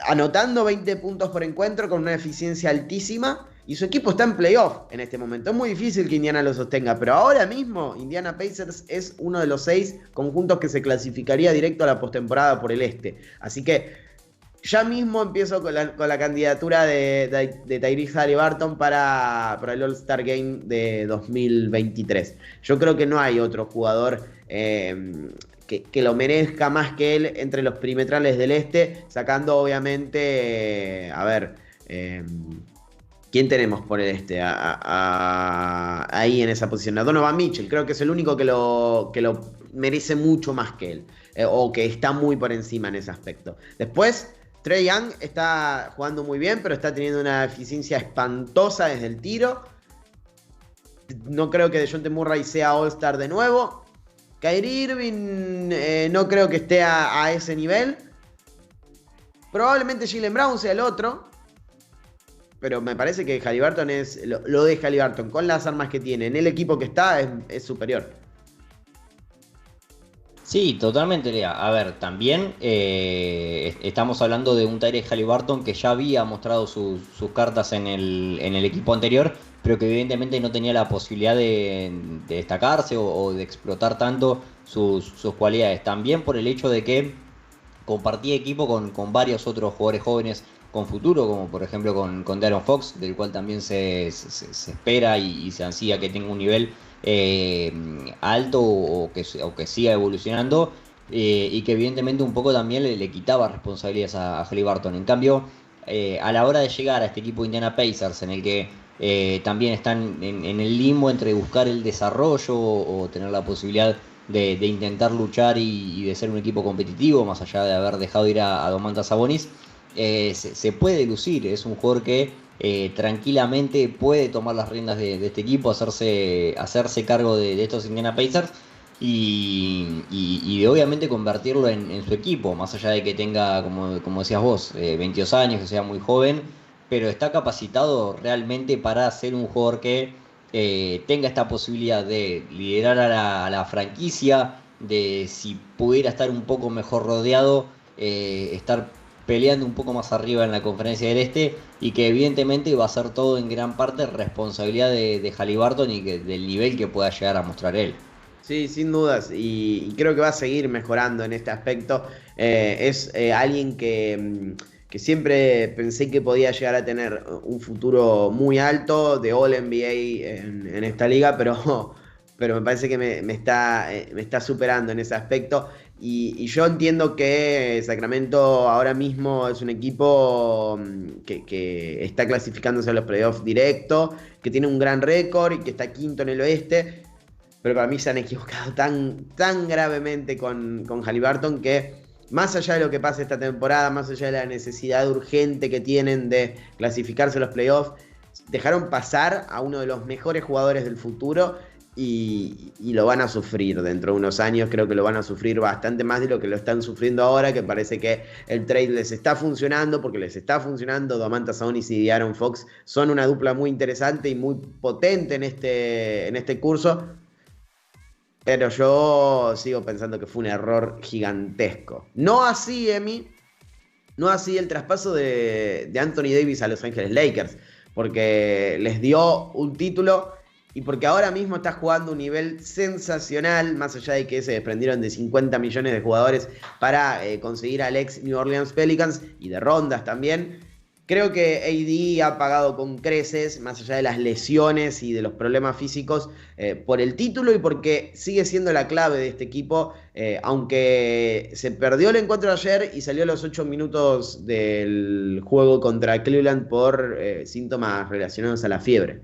anotando 20 puntos por encuentro con una eficiencia altísima, y su equipo está en playoff en este momento. Es muy difícil que Indiana lo sostenga, pero ahora mismo Indiana Pacers es uno de los 6 conjuntos que se clasificaría directo a la postemporada por el este. Así que ya mismo empiezo con la candidatura de Tyrese Haliburton para el All-Star Game de 2023. Yo creo que no hay otro jugador que lo merezca más que él entre los perimetrales del este, sacando obviamente, ¿quién tenemos por el este? Ahí en esa posición, a Donovan Mitchell, creo que es el único que lo merece mucho más que él, o que está muy por encima en ese aspecto. Después, Trae Young está jugando muy bien, pero está teniendo una eficiencia espantosa desde el tiro. no creo que DeJounte Murray sea All-Star de nuevo. Kyrie Irving no creo que esté a ese nivel. Probablemente Jaylen Brown sea el otro. Pero me parece que Haliburton es lo de Haliburton con las armas que tiene en el equipo que está es superior. Sí, totalmente, Lea. A ver, también estamos hablando de un Tyrese Haliburton que ya había mostrado sus cartas en el equipo anterior, pero que evidentemente no tenía la posibilidad de destacarse o de explotar tanto sus cualidades. También por el hecho de que compartía equipo con varios otros jugadores jóvenes con futuro, como por ejemplo con De'Aaron Fox, del cual también se espera y se ansía que tenga un nivel alto o que siga evolucionando, y que evidentemente un poco también le quitaba responsabilidades a Haliburton. En cambio, a la hora de llegar a este equipo de Indiana Pacers, en el que también están en el limbo entre buscar el desarrollo o tener la posibilidad de intentar luchar y de ser un equipo competitivo, más allá de haber dejado ir a Domantas Sabonis, se puede lucir. Es un jugador que tranquilamente puede tomar las riendas de este equipo, hacerse cargo de estos Indiana Pacers y de obviamente convertirlo en su equipo, más allá de que tenga, como decías vos, 22 años, que sea muy joven, pero está capacitado realmente para ser un jugador que tenga esta posibilidad de liderar a la franquicia, de, si pudiera estar un poco mejor rodeado, estar peleando un poco más arriba en la conferencia del Este, y que evidentemente va a ser todo en gran parte responsabilidad de Haliburton y del nivel que pueda llegar a mostrar él. Sí, sin dudas, y creo que va a seguir mejorando en este aspecto. Es alguien que siempre pensé que podía llegar a tener un futuro muy alto de All NBA en esta liga, pero me parece que me está superando en ese aspecto. Y yo entiendo que Sacramento ahora mismo es un equipo que está clasificándose a los playoffs directo, que tiene un gran récord y que está quinto en el oeste. Pero para mí se han equivocado tan gravemente con Haliburton que, más allá de lo que pase esta temporada, más allá de la necesidad urgente que tienen de clasificarse a los playoffs, dejaron pasar a uno de los mejores jugadores del futuro. Y lo van a sufrir dentro de unos años. Creo que lo van a sufrir bastante más de lo que lo están sufriendo ahora, que parece que el trade les está funcionando, porque les está funcionando. Domantas Sabonis y De'Aaron Fox son una dupla muy interesante y muy potente en este curso, pero yo sigo pensando que fue un error gigantesco. No así, Emi, no así el traspaso de Anthony Davis a Los Ángeles Lakers, porque les dio un título y porque ahora mismo está jugando un nivel sensacional, más allá de que se desprendieron de 50 millones de jugadores para conseguir al ex New Orleans Pelicans y de rondas también. Creo que AD ha pagado con creces, más allá de las lesiones y de los problemas físicos, por el título y porque sigue siendo la clave de este equipo, aunque se perdió el encuentro ayer y salió a los 8 minutos del juego contra Cleveland por síntomas relacionados a la fiebre.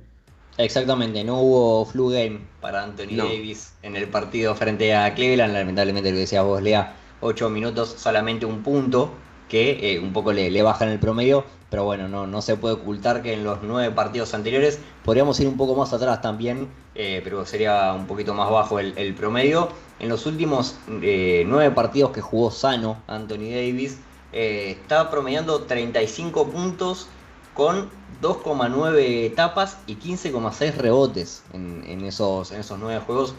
Exactamente, no hubo flu game para Anthony Davis en el partido frente a Cleveland. Lamentablemente, lo que decías vos, Lea, 8 minutos, solamente un punto, que un poco le bajan el promedio. Pero bueno, no se puede ocultar que en los 9 partidos anteriores podríamos ir un poco más atrás también, pero sería un poquito más bajo el promedio. En los últimos 9 partidos que jugó sano Anthony Davis, está promediando 35 puntos con 2,9 tapas y 15,6 rebotes en esos 9 juegos.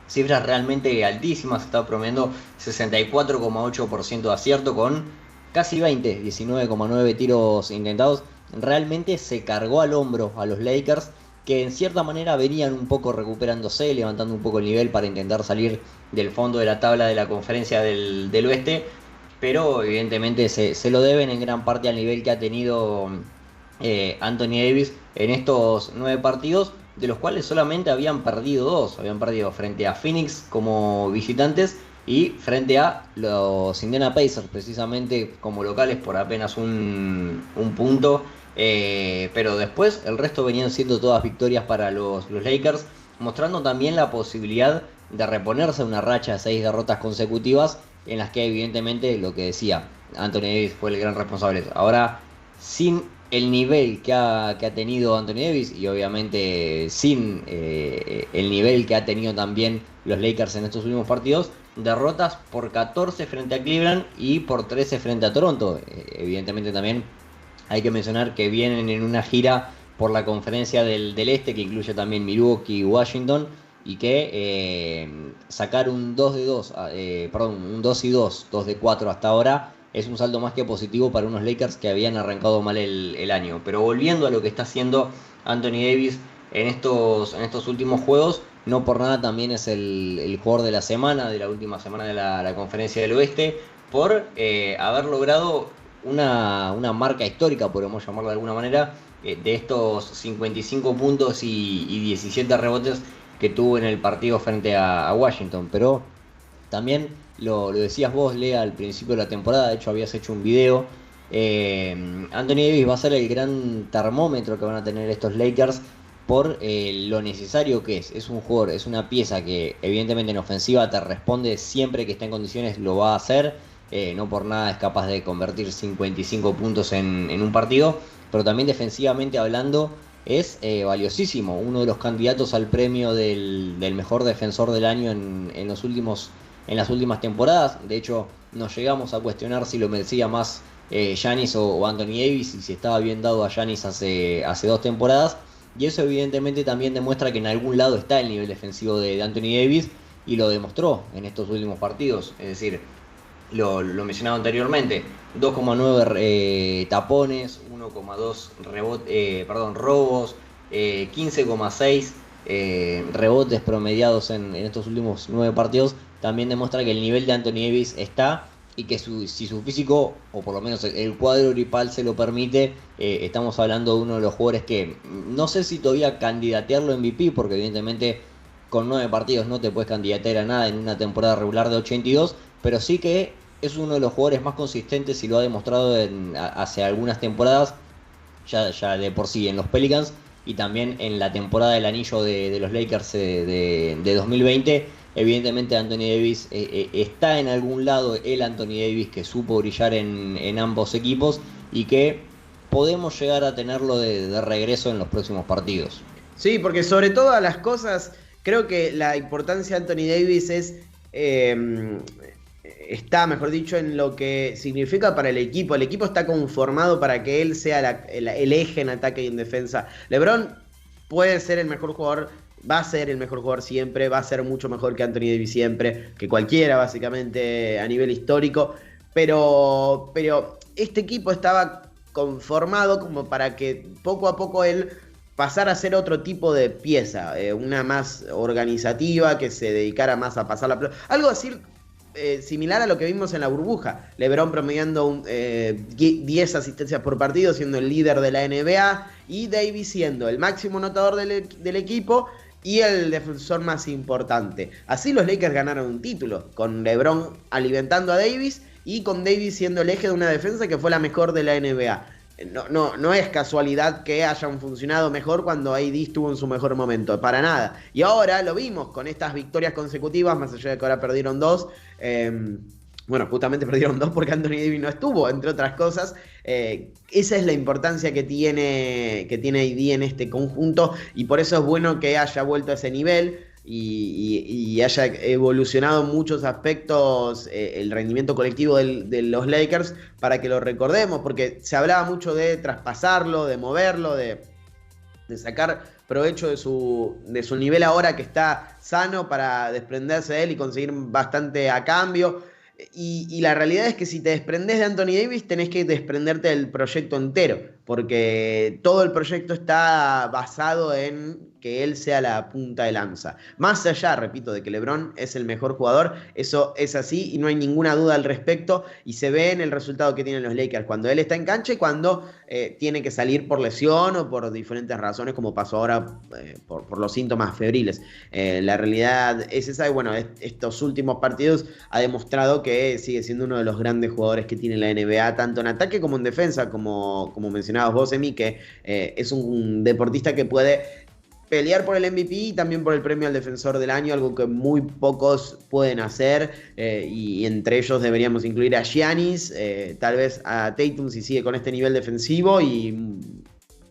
Cifras realmente altísimas. Está promediando 64,8% de acierto con casi 19,9 tiros intentados. Realmente se cargó al hombro a los Lakers, que en cierta manera venían un poco recuperándose, levantando un poco el nivel para intentar salir del fondo de la tabla de la conferencia del oeste. Pero evidentemente se lo deben en gran parte al nivel que ha tenido Anthony Davis en estos 9 partidos, de los cuales solamente habían perdido 2. Habían perdido frente a Phoenix como visitantes y frente a los Indiana Pacers, precisamente como locales, por apenas un punto. Pero después el resto venían siendo todas victorias para los Lakers, mostrando también la posibilidad de reponerse a una racha de 6 derrotas consecutivas, en las que evidentemente, lo que decía, Anthony Davis fue el gran responsable. Ahora, sin el nivel que ha tenido Anthony Davis y obviamente sin el nivel que ha tenido también los Lakers en estos últimos partidos, derrotas por 14 frente a Cleveland y por 13 frente a Toronto. Evidentemente también hay que mencionar que vienen en una gira por la conferencia del Este, que incluye también Milwaukee y Washington, y que sacar un 2 de 2, un 2 y 2, 2 de 4 hasta ahora, es un saldo más que positivo para unos Lakers que habían arrancado mal el año. Pero volviendo a lo que está haciendo Anthony Davis en estos últimos juegos, no por nada también es el jugador de la semana, de la última semana de la conferencia del Oeste, por haber logrado una marca histórica, podemos llamarlo de alguna manera, de estos 55 puntos y 17 rebotes que tuvo en el partido frente a Washington. Pero también lo decías vos, Lea, al principio de la temporada, de hecho habías hecho un video. Anthony Davis va a ser el gran termómetro que van a tener estos Lakers por lo necesario que es. Es un jugador, es una pieza que evidentemente en ofensiva te responde siempre que está en condiciones, lo va a hacer. No por nada es capaz de convertir 55 puntos en un partido, pero también defensivamente hablando es valiosísimo. Uno de los candidatos al premio del mejor defensor del año en las últimas temporadas. De hecho, nos llegamos a cuestionar si lo merecía más Giannis o Anthony Davis, y si estaba bien dado a Giannis hace 2 temporadas. Y eso evidentemente también demuestra que en algún lado está el nivel defensivo de Anthony Davis, y lo demostró en estos últimos partidos. Es decir, lo mencionaba anteriormente, 2,9 tapones, 1,2 robos, 15,6 rebotes promediados en estos últimos 9 partidos. También demuestra que el nivel de Anthony Davis está, y que si su físico, o por lo menos el cuadro gripal se lo permite, estamos hablando de uno de los jugadores que no sé si todavía candidatearlo MVP, porque evidentemente con 9 partidos no te puedes candidatear a nada en una temporada regular de 82, pero sí que es uno de los jugadores más consistentes, y lo ha demostrado hace algunas temporadas, ya de por sí en los Pelicans, y también en la temporada del anillo de los Lakers de 2020. Evidentemente Anthony Davis está en algún lado, el Anthony Davis que supo brillar en ambos equipos, y que podemos llegar a tenerlo de regreso en los próximos partidos. Sí, porque sobre todas las cosas, creo que la importancia de Anthony Davis está, mejor dicho, en lo que significa para el equipo. El equipo está conformado para que él sea el eje en ataque y en defensa. LeBron puede ser el mejor jugador, va a ser el mejor jugador siempre, va a ser mucho mejor que Anthony Davis siempre, que cualquiera básicamente a nivel histórico, pero este equipo estaba conformado como para que poco a poco él pasara a ser otro tipo de pieza, una más organizativa, que se dedicara más a pasar la pelota, algo así similar a lo que vimos en la burbuja. LeBron promediando 10 asistencias por partido, siendo el líder de la NBA, y Davis siendo el máximo anotador del equipo y el defensor más importante. Así los Lakers ganaron un título, con LeBron alimentando a Davis y con Davis siendo el eje de una defensa que fue la mejor de la NBA. No es casualidad que hayan funcionado mejor cuando AD estuvo en su mejor momento, para nada. Y ahora lo vimos con estas victorias consecutivas, más allá de que ahora perdieron 2. Bueno, justamente perdieron 2 porque Anthony Davis no estuvo, entre otras cosas. Esa es la importancia que tiene AD en este conjunto, y por eso es bueno que haya vuelto a ese nivel y haya evolucionado en muchos aspectos el rendimiento colectivo de los Lakers, para que lo recordemos, porque se hablaba mucho de traspasarlo, de moverlo, de sacar provecho de su nivel ahora que está sano, para desprenderse de él y conseguir bastante a cambio. Y la realidad es que si te desprendes de Anthony Davis, tenés que desprenderte del proyecto entero, porque todo el proyecto está basado en que él sea la punta de lanza. Más allá, repito, de que LeBron es el mejor jugador, eso es así y no hay ninguna duda al respecto, y se ve en el resultado que tienen los Lakers cuando él está en cancha y cuando tiene que salir por lesión o por diferentes razones, como pasó ahora por los síntomas febriles. La realidad es esa, y bueno, estos últimos partidos ha demostrado que sigue siendo uno de los grandes jugadores que tiene la NBA, tanto en ataque como en defensa, como mencionabas vos, Emi, que es un deportista que puede pelear por el MVP y también por el premio al defensor del año, algo que muy pocos pueden hacer, y entre ellos deberíamos incluir a Giannis, tal vez a Tatum si sigue con este nivel defensivo, y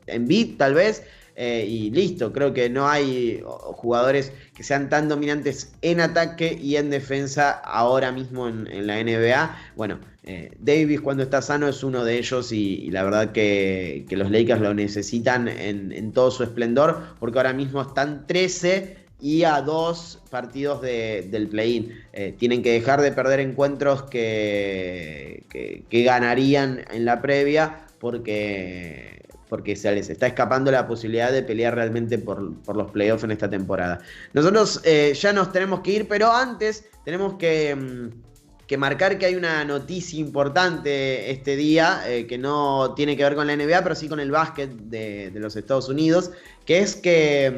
Embiid tal vez, y listo. Creo que no hay jugadores que sean tan dominantes en ataque y en defensa ahora mismo en la NBA. Bueno, Davis cuando está sano es uno de ellos, y la verdad que los Lakers lo necesitan en todo su esplendor, porque ahora mismo están 13 y a 2 partidos del play-in. Tienen que dejar de perder encuentros que ganarían en la previa, porque se les está escapando la posibilidad de pelear realmente por los playoffs en esta temporada. Nosotros ya nos tenemos que ir, pero antes tenemos que marcar que hay una noticia importante este día, que no tiene que ver con la NBA, pero sí con el básquet de los Estados Unidos, que es que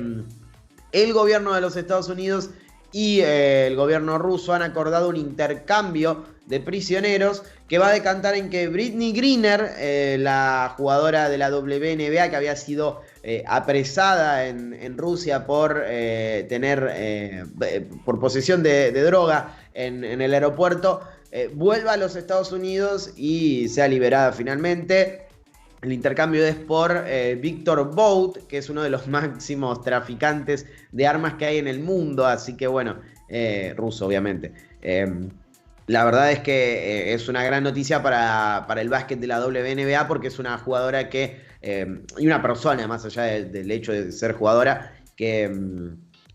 el gobierno de los Estados Unidos y el gobierno ruso han acordado un intercambio de prisioneros que va a decantar en que Brittney Griner, la jugadora de la WNBA que había sido apresada en Rusia por por posesión de droga en el aeropuerto, vuelva a los Estados Unidos y sea liberada finalmente. El intercambio es por Victor Bout, que es uno de los máximos traficantes de armas que hay en el mundo, así que bueno, ruso obviamente. La verdad es que es una gran noticia para el básquet de la WNBA, porque es una jugadora y una persona, más allá del hecho de ser jugadora, que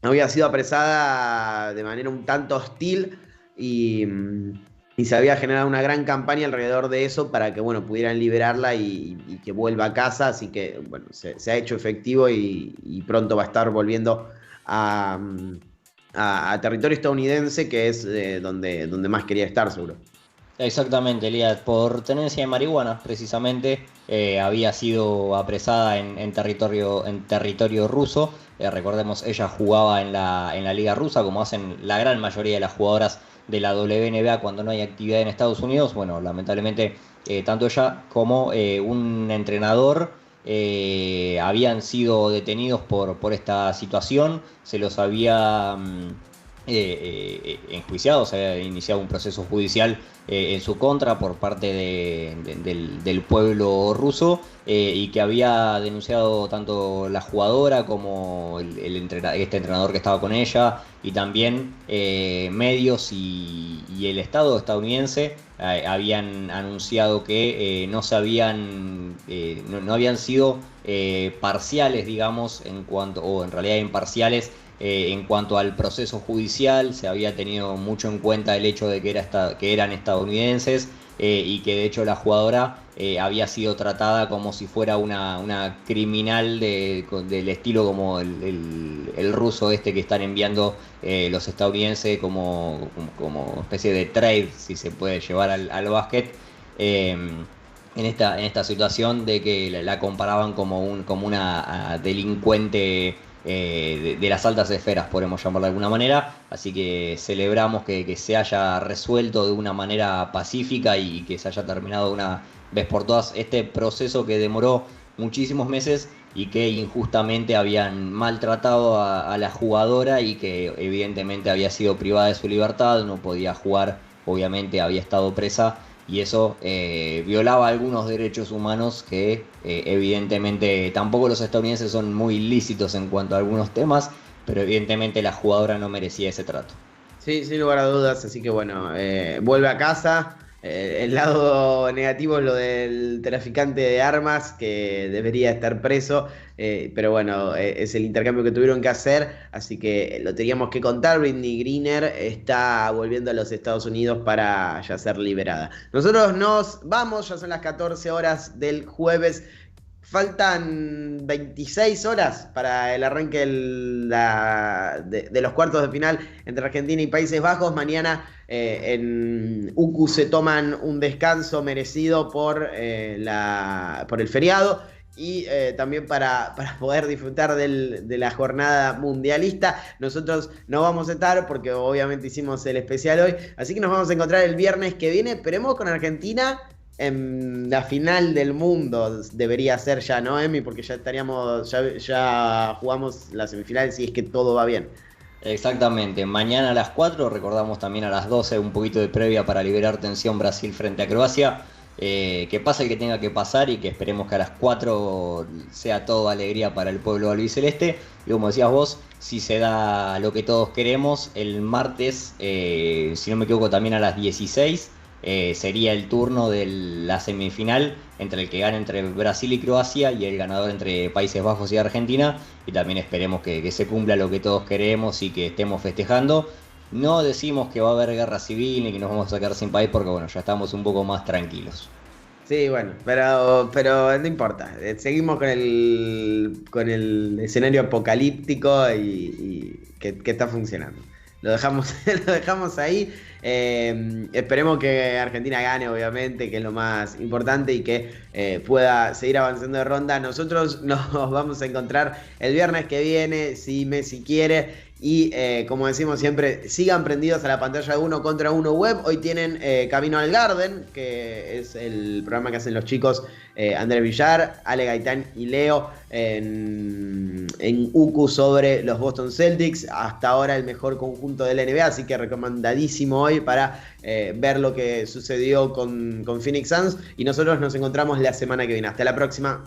había sido apresada de manera un tanto hostil, y se había generado una gran campaña alrededor de eso para que pudieran liberarla y que vuelva a casa. Así que se ha hecho efectivo, y pronto va a estar volviendo a territorio estadounidense, que es donde más quería estar, seguro. Exactamente, Elías, por tenencia de marihuana, precisamente. Había sido apresada en territorio ruso. Recordemos, ella jugaba en la liga rusa, como hacen la gran mayoría de las jugadoras de la WNBA cuando no hay actividad en Estados Unidos. Bueno, lamentablemente tanto ella como un entrenador habían sido detenidos por esta situación. Se los había enjuiciado, se había iniciado un proceso judicial en su contra por parte del pueblo ruso, y que había denunciado tanto la jugadora como este entrenador que estaba con ella, y también medios y el Estado estadounidense habían anunciado que no habían sido parciales, digamos, o en realidad imparciales. En cuanto al proceso judicial, se había tenido mucho en cuenta el hecho de que eran estadounidenses, y que de hecho la jugadora había sido tratada como si fuera una criminal del estilo como el ruso este que están enviando los estadounidenses como especie de trade, si se puede llevar al básquet. En esta situación de que la comparaban como una delincuente de las altas esferas, podemos llamarlo de alguna manera. Así que celebramos que se haya resuelto de una manera pacífica y que se haya terminado de una vez por todas este proceso que demoró muchísimos meses y que injustamente habían maltratado a la jugadora, y que evidentemente había sido privada de su libertad, no podía jugar, obviamente había estado presa, y eso violaba algunos derechos humanos que evidentemente tampoco los estadounidenses son muy lícitos en cuanto a algunos temas, pero evidentemente la jugadora no merecía ese trato. Sí, sin lugar a dudas, así que vuelve a casa. El lado negativo es lo del traficante de armas, que debería estar preso, pero es el intercambio que tuvieron que hacer, así que lo teníamos que contar. Brittney Griner está volviendo a los Estados Unidos para ya ser liberada. Nosotros nos vamos, ya son las 14 horas del jueves. Faltan 26 horas para el arranque de los cuartos de final entre Argentina y Países Bajos. Mañana en UCU se toman un descanso merecido por el feriado, y también para poder disfrutar de la jornada mundialista. Nosotros no vamos a estar porque obviamente hicimos el especial hoy, así que nos vamos a encontrar el viernes que viene. Esperemos con Argentina en la final del mundo debería ser ya, ¿no, Emi? Porque ya estaríamos, ya jugamos las semifinales si es que todo va bien. Exactamente, mañana a las 4, recordamos también a las 12 un poquito de previa para liberar tensión Brasil frente a Croacia. Que pase el que tenga que pasar y que esperemos que a las 4 sea todo alegría para el pueblo albiceleste. Y como decías vos, si se da lo que todos queremos, el martes, si no me equivoco, también a las 16, sería el turno de la semifinal entre el que gane entre Brasil y Croacia y el ganador entre Países Bajos y Argentina. Y también esperemos que se cumpla lo que todos queremos y que estemos festejando. No decimos que va a haber guerra civil ni que nos vamos a sacar sin país porque bueno, ya estamos un poco más tranquilos. Sí, bueno, pero no importa. Seguimos con el escenario apocalíptico y que está funcionando. Lo dejamos, lo dejamos ahí. Esperemos que Argentina gane, obviamente, que es lo más importante y que pueda seguir avanzando de ronda. Nosotros nos vamos a encontrar el viernes que viene, si Messi quiere. Y como decimos siempre, sigan prendidos a la pantalla de Uno contra Uno Web. Hoy tienen Camino al Garden, que es el programa que hacen los chicos Andrés Villar, Ale Gaitán y Leo en UQ sobre los Boston Celtics. Hasta ahora el mejor conjunto de la NBA, así que recomendadísimo hoy para ver lo que sucedió con Phoenix Suns. Y nosotros nos encontramos la semana que viene. Hasta la próxima.